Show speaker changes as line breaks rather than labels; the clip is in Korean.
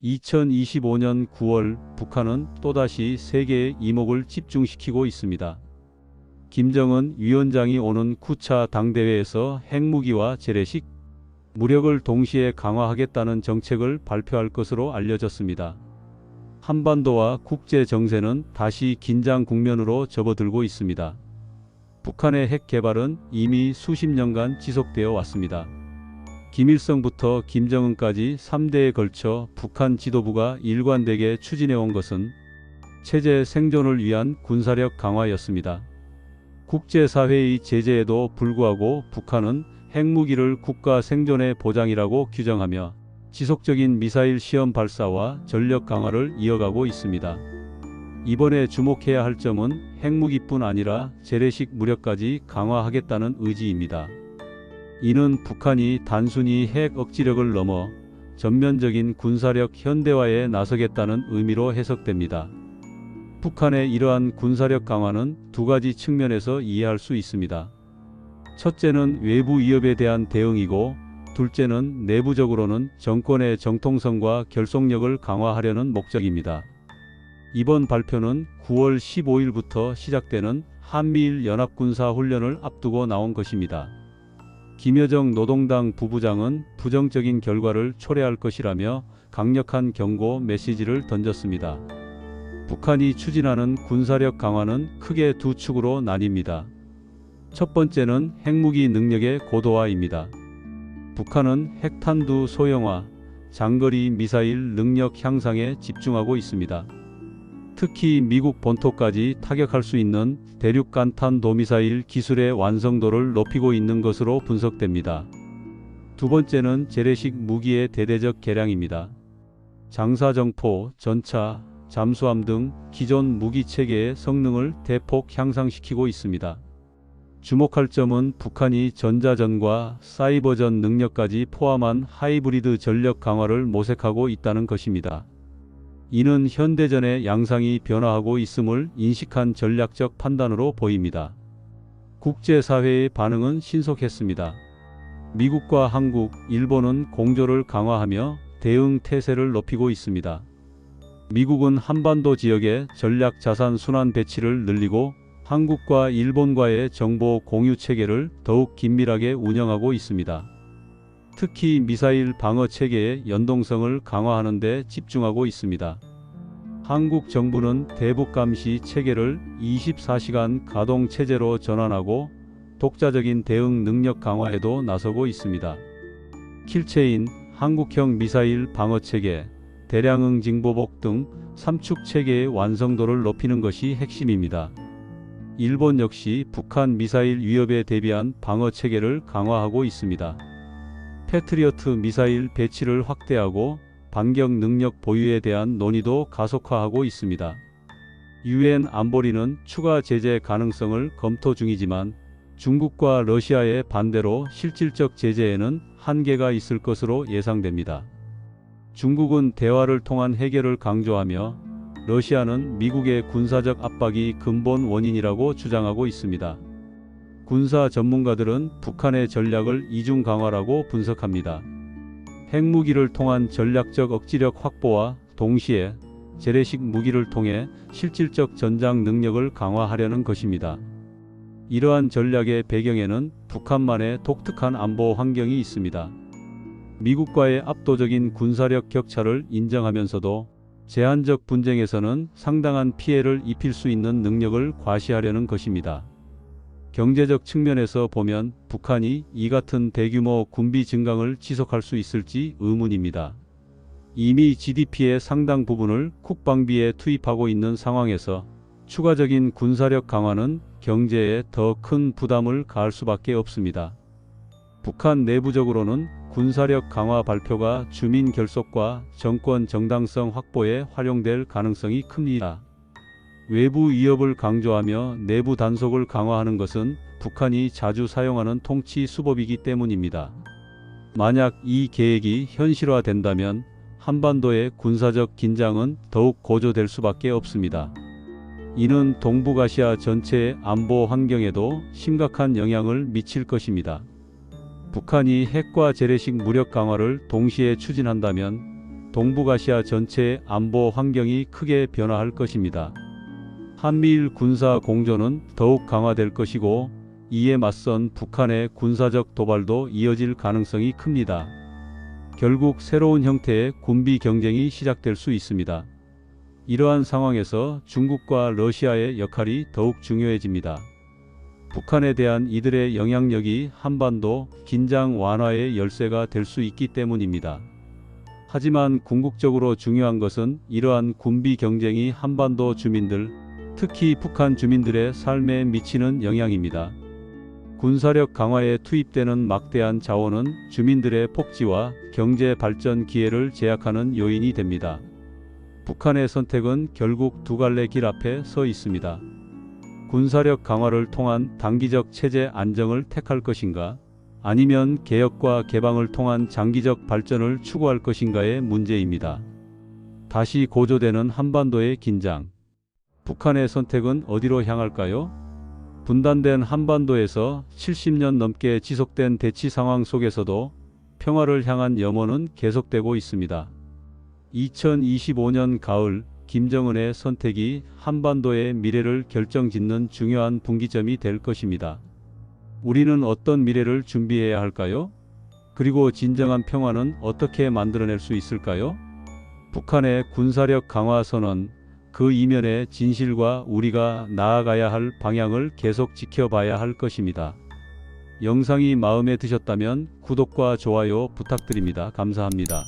2025년 9월 북한은 또다시 세계의 이목을 집중시키고 있습니다. 김정은 위원장이 오는 9차 당대회에서 핵무기와 재래식 무력을 동시에 강화하겠다는 정책을 발표할 것으로 알려졌습니다. 한반도와 국제 정세는 다시 긴장 국면으로 접어들고 있습니다. 북한의 핵 개발은 이미 수십 년간 지속되어 왔습니다. 김일성부터 김정은까지 3대에 걸쳐 북한 지도부가 일관되게 추진해온 것은 체제 생존을 위한 군사력 강화였습니다. 국제사회의 제재에도 불구하고 북한은 핵무기를 국가 생존의 보장이라고 규정하며 지속적인 미사일 시험 발사와 전력 강화를 이어가고 있습니다. 이번에 주목해야 할 점은 핵무기뿐 아니라 재래식 무력까지 강화하겠다는 의지입니다. 이는 북한이 단순히 핵 억지력을 넘어 전면적인 군사력 현대화에 나서겠다는 의미로 해석됩니다. 북한의 이러한 군사력 강화는 두 가지 측면에서 이해할 수 있습니다. 첫째는 외부 위협에 대한 대응이고, 둘째는 내부적으로는 정권의 정통성과 결속력을 강화하려는 목적입니다. 이번 발표는 9월 15일부터 시작되는 한미일 연합군사훈련을 앞두고 나온 것입니다. 김여정 노동당 부부장은 부정적인 결과를 초래할 것이라며 강력한 경고 메시지를 던졌습니다. 북한이 추진하는 군사력 강화는 크게 두 축으로 나뉩니다. 첫 번째는 핵무기 능력의 고도화입니다. 북한은 핵탄두 소형화, 장거리 미사일 능력 향상에 집중하고 있습니다. 특히 미국 본토까지 타격할 수 있는 대륙간탄도미사일 기술의 완성도를 높이고 있는 것으로 분석됩니다. 두 번째는 재래식 무기의 대대적 개량입니다. 장사정포, 전차, 잠수함 등 기존 무기 체계의 성능을 대폭 향상시키고 있습니다. 주목할 점은 북한이 전자전과 사이버전 능력까지 포함한 하이브리드 전력 강화를 모색하고 있다는 것입니다. 이는 현대전의 양상이 변화하고 있음을 인식한 전략적 판단으로 보입니다. 국제사회의 반응은 신속했습니다. 미국과 한국, 일본은 공조를 강화하며 대응 태세를 높이고 있습니다. 미국은 한반도 지역의 전략 자산 순환 배치를 늘리고 한국과 일본과의 정보 공유 체계를 더욱 긴밀하게 운영하고 있습니다. 특히 미사일 방어 체계의 연동성을 강화하는 데 집중하고 있습니다. 한국 정부는 대북 감시 체계를 24시간 가동 체제로 전환하고 독자적인 대응 능력 강화에도 나서고 있습니다. 킬체인, 한국형 미사일 방어 체계, 대량응 징보복 등 3축 체계의 완성도를 높이는 것이 핵심입니다. 일본 역시 북한 미사일 위협에 대비한 방어 체계를 강화하고 있습니다. 패트리어트 미사일 배치를 확대하고 반격 능력 보유에 대한 논의도 가속화하고 있습니다. 유엔 안보리는 추가 제재 가능성을 검토 중이지만 중국과 러시아의 반대로 실질적 제재에는 한계가 있을 것으로 예상됩니다. 중국은 대화를 통한 해결을 강조하며 러시아는 미국의 군사적 압박이 근본 원인이라고 주장하고 있습니다. 군사 전문가들은 북한의 전략을 이중 강화라고 분석합니다. 핵무기를 통한 전략적 억지력 확보와 동시에 재래식 무기를 통해 실질적 전장 능력을 강화하려는 것입니다. 이러한 전략의 배경에는 북한만의 독특한 안보 환경이 있습니다. 미국과의 압도적인 군사력 격차를 인정하면서도 제한적 분쟁에서는 상당한 피해를 입힐 수 있는 능력을 과시하려는 것입니다. 경제적 측면에서 보면 북한이 이 같은 대규모 군비 증강을 지속할 수 있을지 의문입니다. 이미 GDP의 상당 부분을 국방비에 투입하고 있는 상황에서 추가적인 군사력 강화는 경제에 더 큰 부담을 가할 수밖에 없습니다. 북한 내부적으로는 군사력 강화 발표가 주민 결속과 정권 정당성 확보에 활용될 가능성이 큽니다. 외부 위협을 강조하며 내부 단속을 강화하는 것은 북한이 자주 사용하는 통치 수법이기 때문입니다. 만약 이 계획이 현실화된다면 한반도의 군사적 긴장은 더욱 고조될 수밖에 없습니다. 이는 동북아시아 전체의 안보 환경에도 심각한 영향을 미칠 것입니다. 북한이 핵과 재래식 무력 강화를 동시에 추진한다면 동북아시아 전체의 안보 환경이 크게 변화할 것입니다. 한미일 군사 공조는 더욱 강화될 것이고 이에 맞선 북한의 군사적 도발도 이어질 가능성이 큽니다. 결국 새로운 형태의 군비 경쟁이 시작될 수 있습니다. 이러한 상황에서 중국과 러시아의 역할이 더욱 중요해집니다. 북한에 대한 이들의 영향력이 한반도 긴장 완화의 열쇠가 될 수 있기 때문입니다. 하지만 궁극적으로 중요한 것은 이러한 군비 경쟁이 한반도 주민들, 특히 북한 주민들의 삶에 미치는 영향입니다. 군사력 강화에 투입되는 막대한 자원은 주민들의 복지와 경제 발전 기회를 제약하는 요인이 됩니다. 북한의 선택은 결국 두 갈래 길 앞에 서 있습니다. 군사력 강화를 통한 단기적 체제 안정을 택할 것인가, 아니면 개혁과 개방을 통한 장기적 발전을 추구할 것인가의 문제입니다. 다시 고조되는 한반도의 긴장. 북한의 선택은 어디로 향할까요? 분단된 한반도에서 70년 넘게 지속된 대치 상황 속에서도 평화를 향한 염원은 계속되고 있습니다. 2025년 가을 김정은의 선택이 한반도의 미래를 결정짓는 중요한 분기점이 될 것입니다. 우리는 어떤 미래를 준비해야 할까요? 그리고 진정한 평화는 어떻게 만들어낼 수 있을까요? 북한의 군사력 강화 선언, 그 이면의 진실과 우리가 나아가야 할 방향을 계속 지켜봐야 할 것입니다. 영상이 마음에 드셨다면 구독과 좋아요 부탁드립니다. 감사합니다.